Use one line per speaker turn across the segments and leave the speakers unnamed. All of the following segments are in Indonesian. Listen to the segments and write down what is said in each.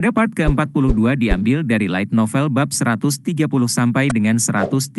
Pada part ke-42 diambil dari light novel bab 130 sampai dengan 131.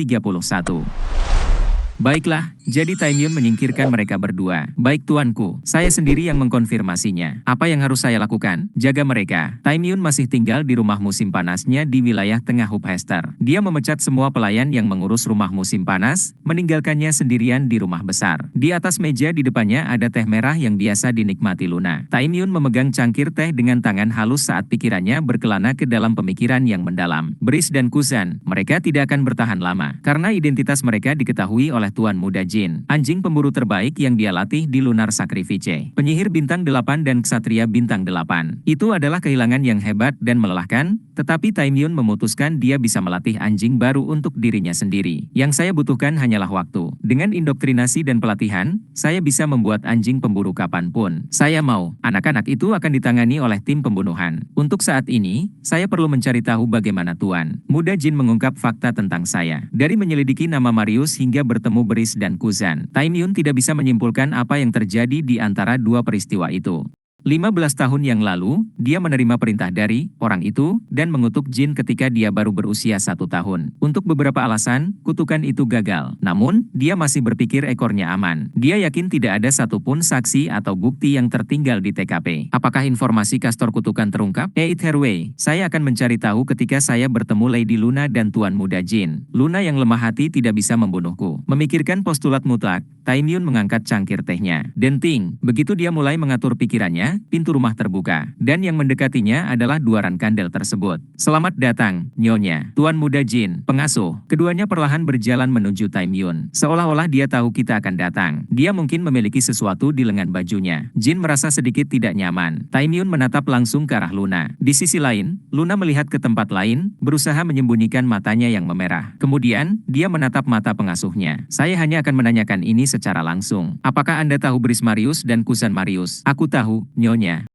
Baiklah, jadi Taimyun menyingkirkan mereka berdua. Baik tuanku, saya sendiri yang mengkonfirmasinya. Apa yang harus saya lakukan? Jaga mereka. Taimyun masih tinggal di rumah musim panasnya di wilayah tengah Hubhester. Dia memecat semua pelayan yang mengurus rumah musim panas, meninggalkannya sendirian di rumah besar. Di atas meja di depannya ada teh merah yang biasa dinikmati Luna. Taimyun memegang cangkir teh dengan tangan halus saat pikirannya berkelana ke dalam pemikiran yang mendalam. Brice dan Kuzan, mereka tidak akan bertahan lama, karena identitas mereka diketahui oleh Tuan Muda Jin, anjing pemburu terbaik yang dia latih di Lunar Sacrifice. Penyihir bintang 8 dan ksatria bintang 8. Itu adalah kehilangan yang hebat dan melelahkan, tetapi Taimyun memutuskan dia bisa melatih anjing baru untuk dirinya sendiri. Yang saya butuhkan hanyalah waktu. Dengan indoktrinasi dan pelatihan, saya bisa membuat anjing pemburu kapanpun saya mau. Anak-anak itu akan ditangani oleh tim pembunuhan. Untuk saat ini, saya perlu mencari tahu bagaimana Tuan Muda Jin mengungkap fakta tentang saya. Dari menyelidiki nama Marius hingga bertemu Brice dan Kuzan, Taimyun tidak bisa menyimpulkan apa yang terjadi di antara dua peristiwa itu. 15 tahun yang lalu, dia menerima perintah dari orang itu dan mengutuk Jin ketika dia baru berusia 1 tahun. Untuk beberapa alasan, kutukan itu gagal. Namun, dia masih berpikir ekornya aman. Dia yakin tidak ada satupun saksi atau bukti yang tertinggal di TKP. Apakah informasi kastor kutukan terungkap? Herway, saya akan mencari tahu ketika saya bertemu Lady Luna dan Tuan Muda Jin. Luna yang lemah hati tidak bisa membunuhku. Memikirkan postulat mutlak, Taimyun mengangkat cangkir tehnya. Denting, begitu dia mulai mengatur pikirannya, pintu rumah terbuka, dan yang mendekatinya adalah duaran kandel tersebut. Selamat datang, Nyonya. Tuan Muda Jin, pengasuh. Keduanya perlahan berjalan menuju Taimyun. Seolah-olah dia tahu kita akan datang. Dia mungkin memiliki sesuatu di lengan bajunya. Jin merasa sedikit tidak nyaman. Taimyun menatap langsung ke arah Luna. Di sisi lain, Luna melihat ke tempat lain, berusaha menyembunyikan matanya yang memerah. Kemudian, dia menatap mata pengasuhnya. Saya hanya akan menanyakan ini secara langsung. Apakah Anda tahu Brice Marius dan Kuzan Marius? Aku tahu, Nyonya.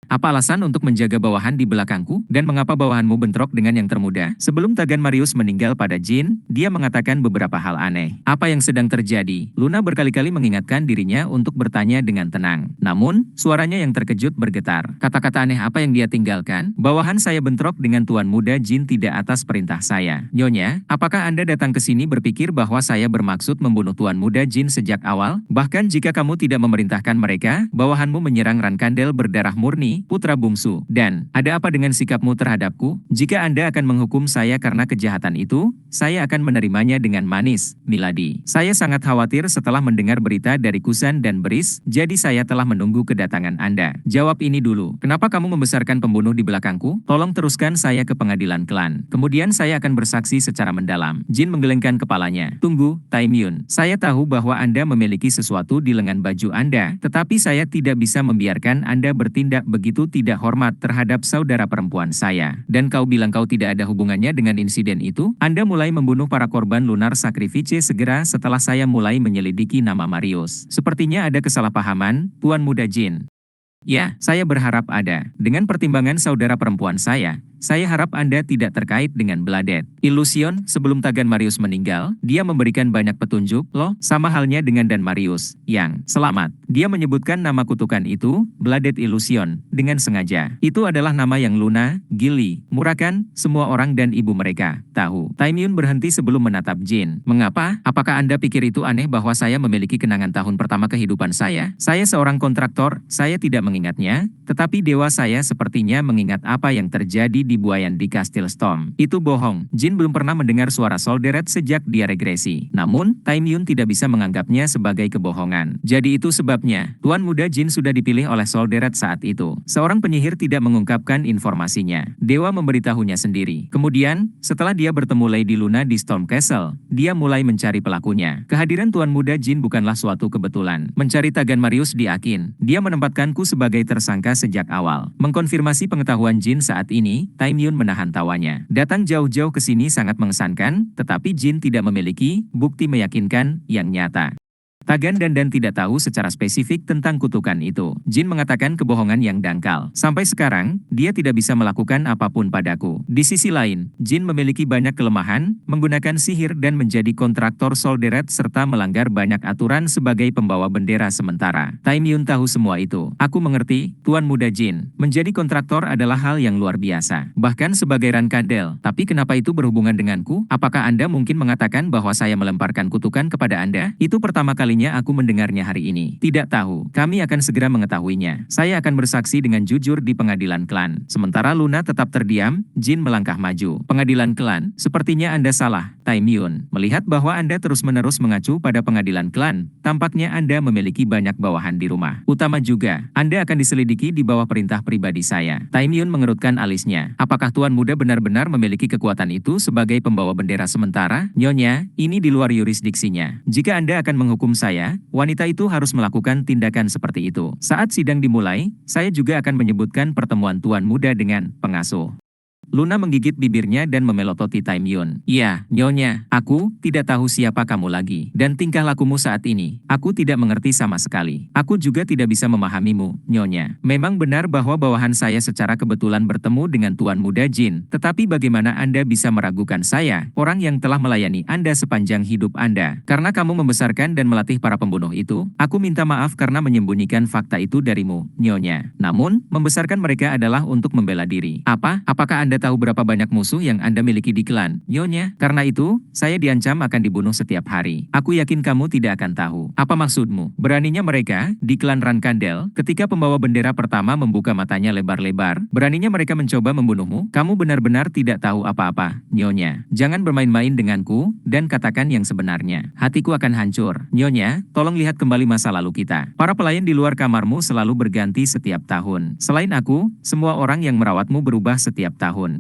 Apa alasan untuk menjaga bawahan di belakangku? Dan mengapa bawahanmu bentrok dengan yang termuda? Sebelum Tagan Marius meninggal pada Jin, dia mengatakan beberapa hal aneh. Apa yang sedang terjadi? Luna berkali-kali mengingatkan dirinya untuk bertanya dengan tenang. Namun, suaranya yang terkejut bergetar. Kata-kata aneh apa yang dia tinggalkan? Bawahan saya bentrok dengan Tuan Muda Jin tidak atas perintah saya. Nyonya, apakah Anda datang ke sini berpikir bahwa saya bermaksud membunuh Tuan Muda Jin sejak awal? Bahkan jika kamu tidak memerintahkan mereka, bawahanmu menyerang Rankandel berdarah murni, putra bungsu. Dan, ada apa dengan sikapmu terhadapku? Jika Anda akan menghukum saya karena kejahatan itu, saya akan menerimanya dengan manis, Milady. Saya sangat khawatir setelah mendengar berita dari Kuzan dan Brice, jadi saya telah menunggu kedatangan Anda. Jawab ini dulu, kenapa kamu membesarkan pembunuh di belakangku? Tolong teruskan saya ke pengadilan klan. Kemudian saya akan bersaksi secara mendalam. Jin menggelengkan kepalanya. Tunggu, Taimyun. Saya tahu bahwa Anda memiliki sesuatu di lengan baju Anda, tetapi saya tidak bisa membiarkan Anda bertindak begitu tidak hormat terhadap saudara perempuan saya. Dan kau bilang kau tidak ada hubungannya dengan insiden itu? Anda mulai membunuh para korban Lunar Sacrifice segera setelah saya mulai menyelidiki nama Marius. Sepertinya ada kesalahpahaman, Tuan Muda Jin. Ya, saya berharap ada. Dengan pertimbangan saudara perempuan saya harap Anda tidak terkait dengan Bladet Illusion. Sebelum Tagan Marius meninggal, dia memberikan banyak petunjuk, loh, sama halnya dengan Dan Marius, yang selamat. Dia menyebutkan nama kutukan itu, Bladet Illusion, dengan sengaja. Itu adalah nama yang Luna, Gilly, Murakan, semua orang dan ibu mereka tahu. Taimyun berhenti sebelum menatap Jin. Mengapa? Apakah Anda pikir itu aneh bahwa saya memiliki kenangan tahun pertama kehidupan saya? Saya seorang kontraktor, saya tidak mengingatnya, tetapi dewa saya sepertinya mengingat apa yang terjadi di buayan di Kastil Storm. Itu bohong. Jin belum pernah mendengar suara Solderet sejak dia regresi. Namun, Taimyun tidak bisa menganggapnya sebagai kebohongan. Jadi itu sebabnya, Tuan Muda Jin sudah dipilih oleh Solderet saat itu. Seorang penyihir tidak mengungkapkan informasinya. Dewa memberitahunya sendiri. Kemudian, setelah dia bertemu Lady Luna di Storm Castle, dia mulai mencari pelakunya. Kehadiran Tuan Muda Jin bukanlah suatu kebetulan. Mencari Tagan Marius di Akin, dia menempatkanku sebagai tersangka sejak awal. Mengkonfirmasi pengetahuan Jin saat ini, Taimyun menahan tawanya. Datang jauh-jauh ke sini sangat mengesankan, tetapi Jin tidak memiliki bukti meyakinkan yang nyata. Tagan dan tidak tahu secara spesifik tentang kutukan itu. Jin mengatakan kebohongan yang dangkal. Sampai sekarang, dia tidak bisa melakukan apapun padaku. Di sisi lain, Jin memiliki banyak kelemahan, menggunakan sihir dan menjadi kontraktor solderet serta melanggar banyak aturan sebagai pembawa bendera sementara. Time Yun tahu semua itu. Aku mengerti, Tuan Muda Jin. Menjadi kontraktor adalah hal yang luar biasa. Bahkan sebagai Rankadel. Tapi kenapa itu berhubungan denganku? Apakah Anda mungkin mengatakan bahwa saya melemparkan kutukan kepada Anda? Itu pertama kalinya aku mendengarnya hari ini. Tidak tahu, kami akan segera mengetahuinya. Saya akan bersaksi dengan jujur di pengadilan klan. Sementara Luna tetap terdiam, Jin melangkah maju. Pengadilan klan, sepertinya Anda salah, Time Yun. Melihat bahwa Anda terus-menerus mengacu pada pengadilan klan, tampaknya Anda memiliki banyak bawahan di rumah. Utama juga, Anda akan diselidiki di bawah perintah pribadi saya. Time Yun mengerutkan alisnya. Apakah Tuan Muda benar-benar memiliki kekuatan itu sebagai pembawa bendera sementara? Nyonya, ini di luar yurisdiksinya. Jika Anda akan menghukum saya, wanita itu harus melakukan tindakan seperti itu. Saat sidang dimulai, saya juga akan menyebutkan pertemuan Tuan Muda dengan pengasuh. Luna menggigit bibirnya dan memelototi Time Yun. Iya, Nyonya, aku tidak tahu siapa kamu lagi. Dan tingkah lakumu saat ini, aku tidak mengerti sama sekali. Aku juga tidak bisa memahamimu, Nyonya. Memang benar bahwa bawahan saya secara kebetulan bertemu dengan Tuan Muda Jin. Tetapi bagaimana Anda bisa meragukan saya, orang yang telah melayani Anda sepanjang hidup Anda? Karena kamu membesarkan dan melatih para pembunuh itu, aku minta maaf karena menyembunyikan fakta itu darimu, Nyonya. Namun, membesarkan mereka adalah untuk membela diri. Apakah Anda tahu berapa banyak musuh yang Anda miliki di klan, Nyonya? Karena itu, saya diancam akan dibunuh setiap hari. Aku yakin kamu tidak akan tahu. Apa maksudmu? Beraninya mereka, di klan Rankandel, ketika pembawa bendera pertama membuka matanya lebar-lebar, beraninya mereka mencoba membunuhmu? Kamu benar-benar tidak tahu apa-apa, Nyonya. Jangan bermain-main denganku, dan katakan yang sebenarnya. Hatiku akan hancur. Nyonya, tolong lihat kembali masa lalu kita. Para pelayan di luar kamarmu selalu berganti setiap tahun. Selain aku, semua orang yang merawatmu berubah setiap tahun.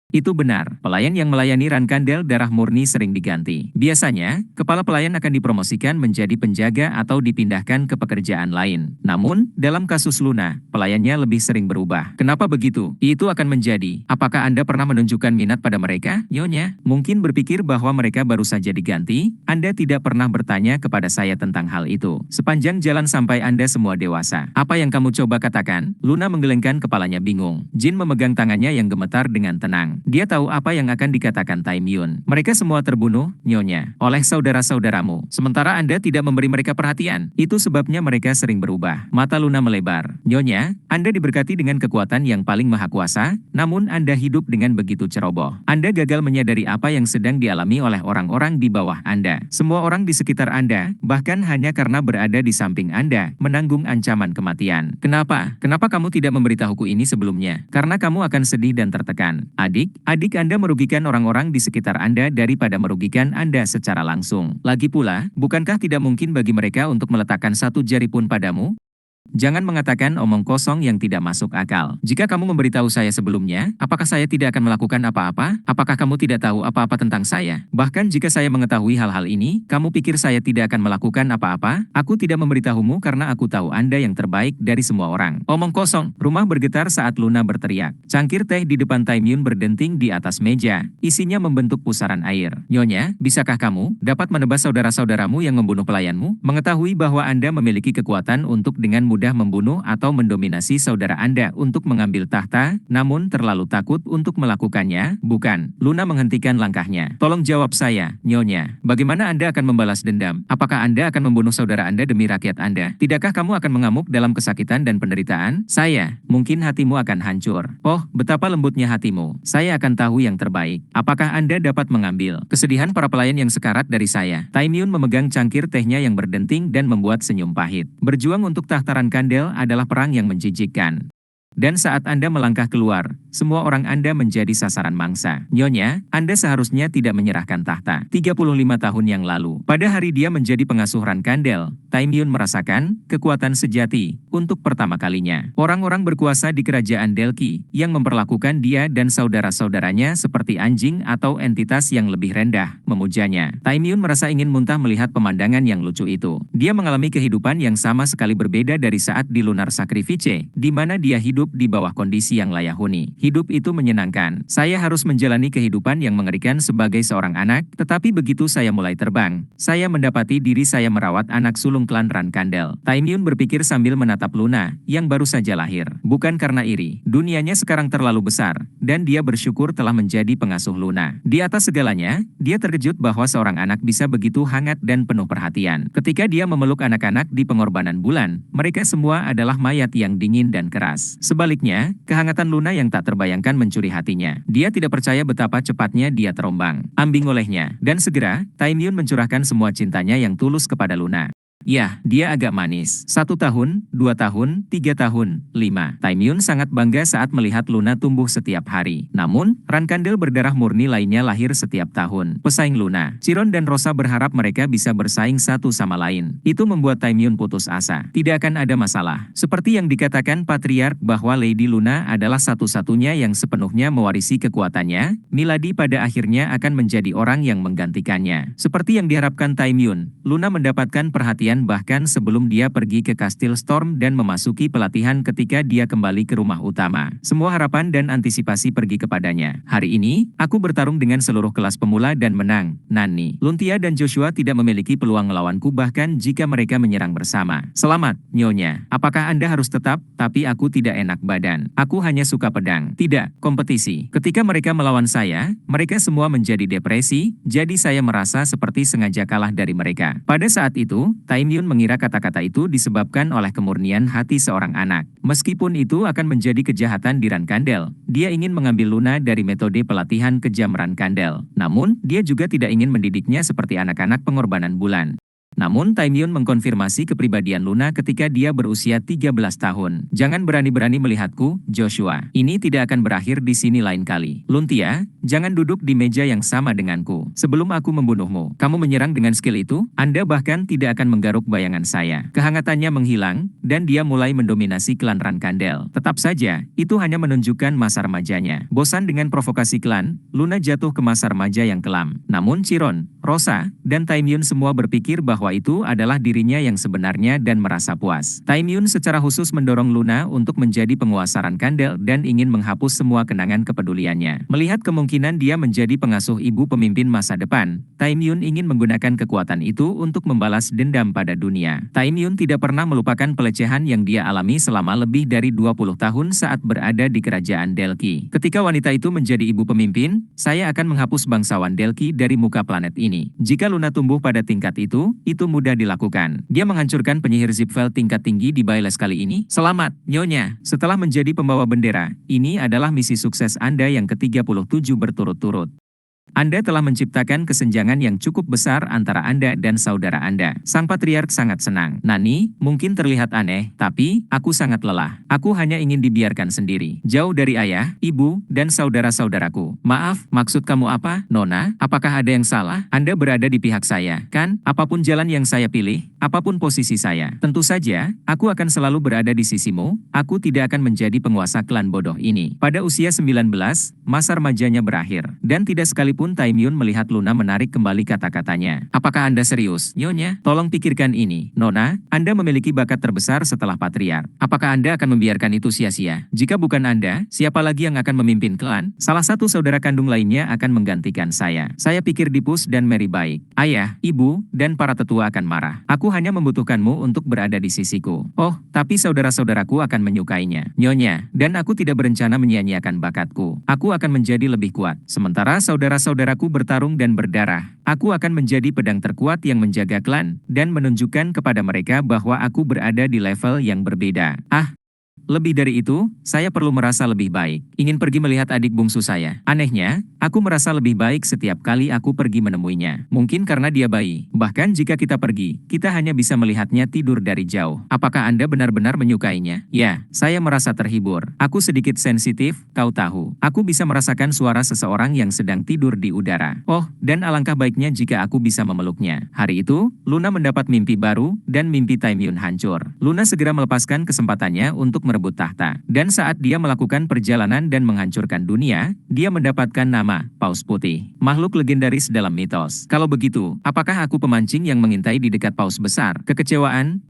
Itu benar, pelayan yang melayani Rankandel darah murni sering diganti. Biasanya, kepala pelayan akan dipromosikan menjadi penjaga atau dipindahkan ke pekerjaan lain. Namun, dalam kasus Luna, pelayannya lebih sering berubah. Kenapa begitu? Itu akan menjadi, apakah Anda pernah menunjukkan minat pada mereka, Nyonya? Mungkin berpikir bahwa mereka baru saja diganti, Anda tidak pernah bertanya kepada saya tentang hal itu. Sepanjang jalan sampai Anda semua dewasa. Apa yang kamu coba katakan? Luna menggelengkan kepalanya bingung. Jin memegang tangannya yang gemetar dengan tenang. Dia tahu apa yang akan dikatakan Time Yun. Mereka semua terbunuh, Nyonya, oleh saudara-saudaramu. Sementara Anda tidak memberi mereka perhatian. Itu sebabnya mereka sering berubah. Mata Luna melebar. Nyonya, Anda diberkati dengan kekuatan yang paling maha kuasa, namun Anda hidup dengan begitu ceroboh. Anda gagal menyadari apa yang sedang dialami oleh orang-orang di bawah Anda. Semua orang di sekitar Anda, bahkan hanya karena berada di samping Anda, menanggung ancaman kematian. Kenapa? Kenapa kamu tidak memberitahuku ini sebelumnya? Karena kamu akan sedih dan tertekan. Adik Anda merugikan orang-orang di sekitar Anda daripada merugikan Anda secara langsung. Lagi pula, bukankah tidak mungkin bagi mereka untuk meletakkan satu jari pun padamu? Jangan mengatakan omong kosong yang tidak masuk akal. Jika kamu memberitahu saya sebelumnya, apakah saya tidak akan melakukan apa-apa? Apakah kamu tidak tahu apa-apa tentang saya? Bahkan jika saya mengetahui hal-hal ini, kamu pikir saya tidak akan melakukan apa-apa? Aku tidak memberitahumu karena aku tahu Anda yang terbaik dari semua orang. Omong kosong. Rumah bergetar saat Luna berteriak. Cangkir teh di depan Time Yun berdenting di atas meja. Isinya membentuk pusaran air. Nyonya, bisakah kamu dapat menebas saudara-saudaramu yang membunuh pelayanmu? Mengetahui bahwa Anda memiliki kekuatan untuk dengan mudah membunuh atau mendominasi saudara Anda untuk mengambil tahta, namun terlalu takut untuk melakukannya, bukan? Luna menghentikan langkahnya. Tolong jawab saya, Nyonya. Bagaimana Anda akan membalas dendam? Apakah Anda akan membunuh saudara Anda demi rakyat Anda? Tidakkah kamu akan mengamuk dalam kesakitan dan penderitaan? Saya, mungkin hatimu akan hancur. Oh, betapa lembutnya hatimu. Saya akan tahu yang terbaik. Apakah Anda dapat mengambil kesedihan para pelayan yang sekarat dari saya? Time Yun memegang cangkir tehnya yang berdenting dan membuat senyum pahit. Berjuang untuk tahta Rankandel adalah perang yang menjijikkan. Dan saat Anda melangkah keluar, semua orang Anda menjadi sasaran mangsa. Nyonya, Anda seharusnya tidak menyerahkan tahta. 35 tahun yang lalu, pada hari dia menjadi pengasuh Rankandel, Time Yun merasakan kekuatan sejati untuk pertama kalinya. Orang-orang berkuasa di kerajaan Delki yang memperlakukan dia dan saudara-saudaranya seperti anjing atau entitas yang lebih rendah, memujanya. Time Yun merasa ingin muntah melihat pemandangan yang lucu itu. Dia mengalami kehidupan yang sama sekali berbeda dari saat di Lunar Sacrifice, di mana dia hidup di bawah kondisi yang layak huni. hidup itu menyenangkan. Saya harus menjalani kehidupan yang mengerikan sebagai seorang anak, tetapi begitu saya mulai terbang, saya mendapati diri saya merawat anak sulung klan Rankandel. Taimyun berpikir sambil menatap Luna, yang baru saja lahir. Bukan karena iri, dunianya sekarang terlalu besar, dan dia bersyukur telah menjadi pengasuh Luna. Di atas segalanya, dia terkejut bahwa seorang anak bisa begitu hangat dan penuh perhatian. Ketika dia memeluk anak-anak di pengorbanan bulan, mereka semua adalah mayat yang dingin dan keras. Sebaliknya, kehangatan Luna yang tak terbayangkan mencuri hatinya. Dia tidak percaya betapa cepatnya dia terombang-ambing olehnya. Dan segera, Taimyun mencurahkan semua cintanya yang tulus kepada Luna. Ya, dia agak manis. 1 tahun, 2 tahun, 3 tahun, 5. Taimyun sangat bangga saat melihat Luna tumbuh setiap hari. Namun, Rankandel berdarah murni lainnya lahir setiap tahun. Pesaing Luna, Chiron dan Rosa berharap mereka bisa bersaing satu sama lain. Itu membuat Taimyun putus asa. Tidak akan ada masalah. Seperti yang dikatakan Patriark bahwa Lady Luna adalah satu-satunya yang sepenuhnya mewarisi kekuatannya, Milady pada akhirnya akan menjadi orang yang menggantikannya. Seperti yang diharapkan Taimyun, Luna mendapatkan perhatian bahkan sebelum dia pergi ke Kastil Storm dan memasuki pelatihan ketika dia kembali ke rumah utama. Semua harapan dan antisipasi pergi kepadanya. Hari ini, aku bertarung dengan seluruh kelas pemula dan menang. Nani, Luntia dan Joshua tidak memiliki peluang melawanku bahkan jika mereka menyerang bersama. Selamat, Nyonya. Apakah Anda harus tetap? Tapi aku tidak enak badan. Aku hanya suka pedang. Tidak, kompetisi. Ketika mereka melawan saya, mereka semua menjadi depresi, jadi saya merasa seperti sengaja kalah dari mereka. Pada saat itu, Taimyun mengira kata-kata itu disebabkan oleh kemurnian hati seorang anak. Meskipun itu akan menjadi kejahatan di Rankandel, dia ingin mengambil Luna dari metode pelatihan kejam Rankandel. Namun, dia juga tidak ingin mendidiknya seperti anak-anak pengorbanan bulan. Namun Taimyun mengkonfirmasi kepribadian Luna ketika dia berusia 13 tahun. Jangan berani-berani melihatku, Joshua. Ini tidak akan berakhir di sini lain kali. Luntia, jangan duduk di meja yang sama denganku. Sebelum aku membunuhmu, kamu menyerang dengan skill itu, Anda bahkan tidak akan menggaruk bayangan saya. Kehangatannya menghilang, dan dia mulai mendominasi klan Rankandel. Tetap saja, itu hanya menunjukkan masa remajanya. Bosan dengan provokasi klan, Luna jatuh ke masa remaja yang kelam. Namun Chiron, Rosa, dan Taimyun semua berpikir bahwa itu adalah dirinya yang sebenarnya dan merasa puas. Taimyun secara khusus mendorong Luna untuk menjadi penguasa Rankandel dan ingin menghapus semua kenangan kepeduliannya. Melihat kemungkinan dia menjadi pengasuh ibu pemimpin masa depan, Taimyun ingin menggunakan kekuatan itu untuk membalas dendam pada dunia. Taimyun tidak pernah melupakan pelecehan yang dia alami selama lebih dari 20 tahun saat berada di kerajaan Delki. Ketika wanita itu menjadi ibu pemimpin, saya akan menghapus bangsawan Delki dari muka planet ini. Jika Luna tumbuh pada tingkat itu mudah dilakukan. Dia menghancurkan penyihir Zipfel tingkat tinggi di Bailes kali ini. Selamat, Nyonya. Setelah menjadi pembawa bendera, ini adalah misi sukses Anda yang ke-37 berturut-turut. Anda telah menciptakan kesenjangan yang cukup besar antara Anda dan saudara Anda. Sang Patriark sangat senang. Nani, mungkin terlihat aneh, tapi aku sangat lelah. Aku hanya ingin dibiarkan sendiri, jauh dari ayah, ibu, dan saudara-saudaraku. Maaf, maksud kamu apa, Nona? Apakah ada yang salah? Anda berada di pihak saya, kan? Apapun jalan yang saya pilih, apapun posisi saya, tentu saja, aku akan selalu berada di sisimu. Aku tidak akan menjadi penguasa klan bodoh ini. Pada usia 19, masa remajanya berakhir, dan tidak sekalipun Taimyun melihat Luna menarik kembali kata-katanya. Apakah Anda serius, Nyonya? Tolong pikirkan ini, Nona. Anda memiliki bakat terbesar setelah Patriark. Apakah Anda akan membiarkan itu sia-sia? Jika bukan Anda, siapa lagi yang akan memimpin klan? Salah satu saudara kandung lainnya akan menggantikan saya. Saya pikir Dipus dan Mary baik. Ayah, ibu, dan para tetua akan marah. Aku hanya membutuhkanmu untuk berada di sisiku. Oh, tapi saudara-saudaraku akan menyukainya, Nyonya. Dan aku tidak berencana menyia-nyiakan bakatku. Aku akan menjadi lebih kuat. Sementara saudaraku bertarung dan berdarah, aku akan menjadi pedang terkuat yang menjaga klan, dan menunjukkan kepada mereka bahwa aku berada di level yang berbeda. Lebih dari itu, saya perlu merasa lebih baik. Ingin pergi melihat adik bungsu saya. Anehnya, aku merasa lebih baik setiap kali aku pergi menemuinya. Mungkin karena dia bayi. Bahkan jika kita pergi, kita hanya bisa melihatnya tidur dari jauh. Apakah Anda benar-benar menyukainya? Ya, saya merasa terhibur. Aku sedikit sensitif, kau tahu. Aku bisa merasakan suara seseorang yang sedang tidur di udara. Oh, dan alangkah baiknya jika aku bisa memeluknya. Hari itu, Luna mendapat mimpi baru, dan mimpi Taimyun hancur. Luna segera melepaskan kesempatannya untuk merebut tahta. Dan saat dia melakukan perjalanan dan menghancurkan dunia, dia mendapatkan nama Paus Putih, makhluk legendaris dalam mitos. Kalau begitu, apakah aku pemancing yang mengintai di dekat Paus besar? Kekecewaan.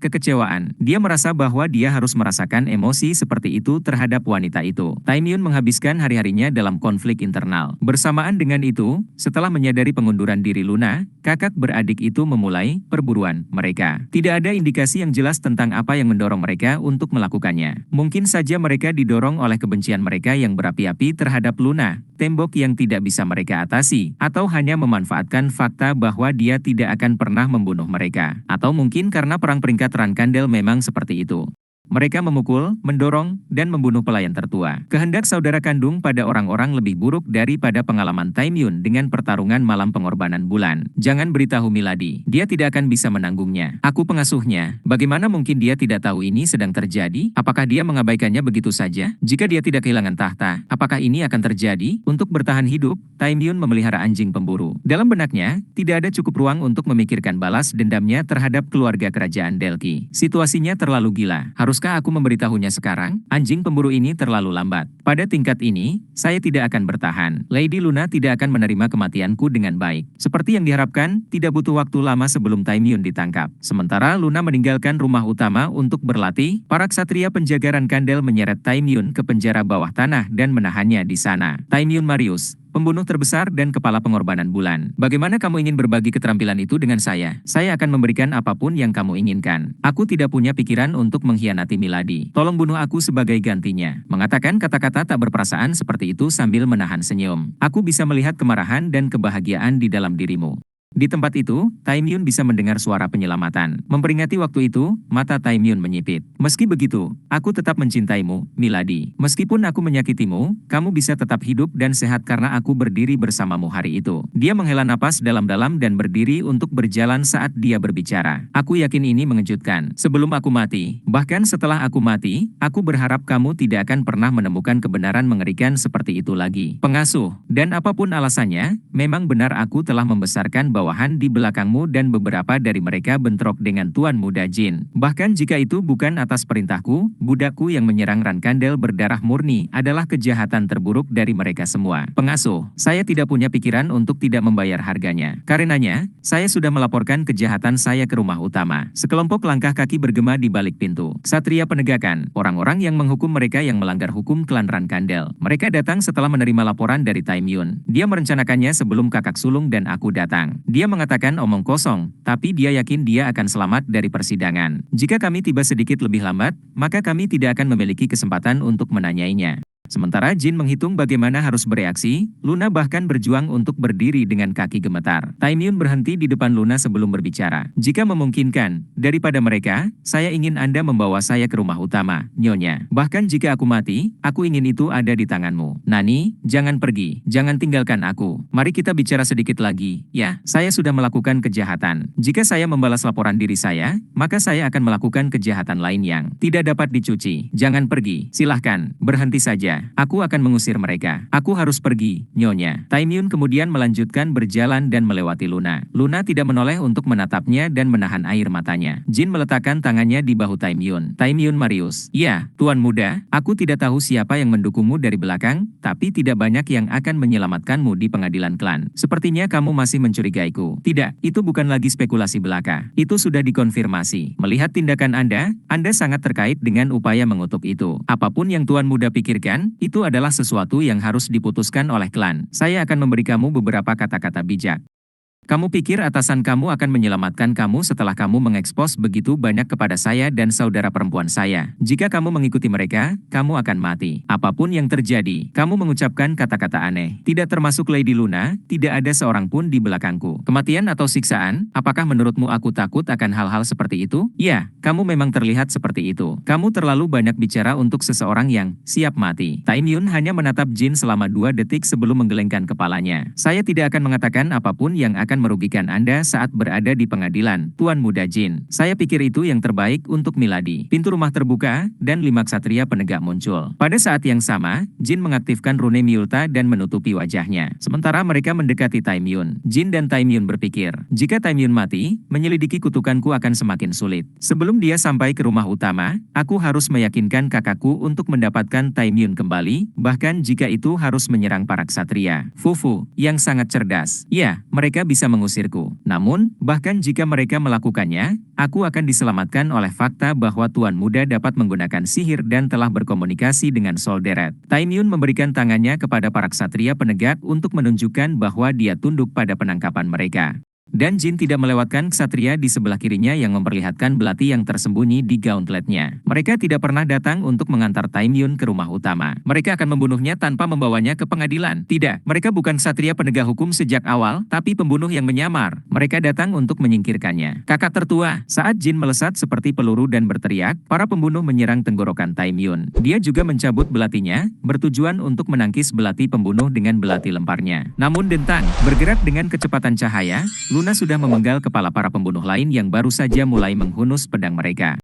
Dia merasa bahwa dia harus merasakan emosi seperti itu terhadap wanita itu. Taimyun menghabiskan hari-harinya dalam konflik internal. Bersamaan dengan itu, setelah menyadari pengunduran diri Luna, kakak beradik itu memulai perburuan mereka. Tidak ada indikasi yang jelas tentang apa yang mendorong mereka untuk melakukannya. Mungkin saja mereka didorong oleh kebencian mereka yang berapi-api terhadap Luna, tembok yang tidak bisa mereka atasi, atau hanya memanfaatkan fakta bahwa dia tidak akan pernah membunuh mereka. Atau mungkin karena perang peringkat Rankandel memang seperti itu. Mereka memukul, mendorong, dan membunuh pelayan tertua. Kehendak saudara kandung pada orang-orang lebih buruk daripada pengalaman Taimyun dengan pertarungan malam pengorbanan bulan. Jangan beritahu Milady, dia tidak akan bisa menanggungnya. Aku pengasuhnya, bagaimana mungkin dia tidak tahu ini sedang terjadi? Apakah dia mengabaikannya begitu saja? Jika dia tidak kehilangan tahta, apakah ini akan terjadi? Untuk bertahan hidup, Taimyun memelihara anjing pemburu. Dalam benaknya, tidak ada cukup ruang untuk memikirkan balas dendamnya terhadap keluarga kerajaan Delki. Situasinya terlalu gila. Haruskah aku memberitahunya sekarang? Anjing pemburu ini terlalu lambat. Pada tingkat ini, saya tidak akan bertahan. Lady Luna tidak akan menerima kematianku dengan baik. Seperti yang diharapkan, tidak butuh waktu lama sebelum Taimyun ditangkap. Sementara Luna meninggalkan rumah utama untuk berlatih, para ksatria penjaga Rankandel menyeret Taimyun ke penjara bawah tanah dan menahannya di sana. Taimyun Marius, pembunuh terbesar dan kepala pengorbanan bulan. Bagaimana kamu ingin berbagi keterampilan itu dengan saya? Saya akan memberikan apapun yang kamu inginkan. Aku tidak punya pikiran untuk mengkhianati Milady. Tolong bunuh aku sebagai gantinya. Mengatakan kata-kata tak berperasaan seperti itu sambil menahan senyum. Aku bisa melihat kemarahan dan kebahagiaan di dalam dirimu. Di tempat itu, Taimyun bisa mendengar suara penyelamatan. Memperingati waktu itu, mata Taimyun menyipit. Meski begitu, aku tetap mencintaimu, Milady. Meskipun aku menyakitimu, kamu bisa tetap hidup dan sehat karena aku berdiri bersamamu hari itu. Dia menghela napas dalam-dalam dan berdiri untuk berjalan saat dia berbicara. Aku yakin ini mengejutkan. Sebelum aku mati, bahkan setelah aku mati, aku berharap kamu tidak akan pernah menemukan kebenaran mengerikan seperti itu lagi. Pengasuh, dan apapun alasannya, memang benar aku telah membesarkan bawahan di belakangmu dan beberapa dari mereka bentrok dengan Tuan Muda Jin. Bahkan jika itu bukan atas perintahku, budakku yang menyerang Rankandel berdarah murni adalah kejahatan terburuk dari mereka semua. Pengasuh, saya tidak punya pikiran untuk tidak membayar harganya. Karenanya, saya sudah melaporkan kejahatan saya ke rumah utama. Sekelompok langkah kaki bergema di balik pintu. Ksatria penegakan, orang-orang yang menghukum mereka yang melanggar hukum klan Rankandel. Mereka datang setelah menerima laporan dari Taimyun. Dia merencanakannya sebelum kakak sulung dan aku datang. Dia mengatakan omong kosong, tapi dia yakin dia akan selamat dari persidangan. Jika kami tiba sedikit lebih lambat, maka kami tidak akan memiliki kesempatan untuk menanyainya. Sementara Jin menghitung bagaimana harus bereaksi, Luna bahkan berjuang untuk berdiri dengan kaki gemetar. Taimyun berhenti di depan Luna sebelum berbicara. Jika memungkinkan, daripada mereka, saya ingin Anda membawa saya ke rumah utama, Nyonya. Bahkan jika aku mati, aku ingin itu ada di tanganmu. Nani, jangan pergi, jangan tinggalkan aku. Mari kita bicara sedikit lagi. Ya, saya sudah melakukan kejahatan. Jika saya membalas laporan diri saya, maka saya akan melakukan kejahatan lain yang tidak dapat dicuci. Jangan pergi, silahkan, berhenti saja. Aku akan mengusir mereka. Aku harus pergi, Nyonya. Taimyun kemudian melanjutkan berjalan dan melewati Luna. Luna tidak menoleh untuk menatapnya dan menahan air matanya. Jin meletakkan tangannya di bahu Taimyun. Taimyun Marius. Ya, Tuan Muda, aku tidak tahu siapa yang mendukungmu dari belakang, tapi tidak banyak yang akan menyelamatkanmu di pengadilan klan. Sepertinya kamu masih mencurigaiku. Tidak, itu bukan lagi spekulasi belaka. Itu sudah dikonfirmasi. Melihat tindakan Anda sangat terkait dengan upaya mengutuk itu. Apapun yang Tuan Muda pikirkan, itu adalah sesuatu yang harus diputuskan oleh klan. Saya akan memberi kamu beberapa kata-kata bijak. Kamu pikir atasan kamu akan menyelamatkan kamu setelah kamu mengekspos begitu banyak kepada saya dan saudara perempuan saya. Jika kamu mengikuti mereka, kamu akan mati. Apapun yang terjadi, kamu mengucapkan kata-kata aneh. Tidak termasuk Lady Luna, tidak ada seorang pun di belakangku. Kematian atau siksaan, apakah menurutmu aku takut akan hal-hal seperti itu? Ya, kamu memang terlihat seperti itu. Kamu terlalu banyak bicara untuk seseorang yang siap mati. Taimyun hanya menatap Jin selama 2 detik sebelum menggelengkan kepalanya. Saya tidak akan mengatakan apapun yang akan akan merugikan Anda saat berada di pengadilan, Tuan Muda Jin. Saya pikir itu yang terbaik untuk Milady. Pintu rumah terbuka, dan 5 ksatria penegak muncul. Pada saat yang sama, Jin mengaktifkan rune Myulta dan menutupi wajahnya. Sementara mereka mendekati Taimyun. Jin dan Taimyun berpikir, jika Taimyun mati, menyelidiki kutukanku akan semakin sulit. Sebelum dia sampai ke rumah utama, aku harus meyakinkan kakakku untuk mendapatkan Taimyun kembali, bahkan jika itu harus menyerang para ksatria. Fufu, yang sangat cerdas. Ya, mereka bisa mengusirku. Namun, bahkan jika mereka melakukannya, aku akan diselamatkan oleh fakta bahwa Tuan Muda dapat menggunakan sihir dan telah berkomunikasi dengan Solderet. Taimyun memberikan tangannya kepada para ksatria penegak untuk menunjukkan bahwa dia tunduk pada penangkapan mereka. Dan Jin tidak melewatkan ksatria di sebelah kirinya yang memperlihatkan belati yang tersembunyi di gauntletnya. Mereka tidak pernah datang untuk mengantar Taimyun ke rumah utama. Mereka akan membunuhnya tanpa membawanya ke pengadilan. Tidak, mereka bukan ksatria penegak hukum sejak awal, tapi pembunuh yang menyamar. Mereka datang untuk menyingkirkannya. Kakak tertua, saat Jin melesat seperti peluru dan berteriak, para pembunuh menyerang tenggorokan Taimyun. Dia juga mencabut belatinya, bertujuan untuk menangkis belati pembunuh dengan belati lemparnya. Namun Dentang, bergerak dengan kecepatan cahaya, Luna sudah memenggal kepala para pembunuh lain yang baru saja mulai menghunus pedang mereka.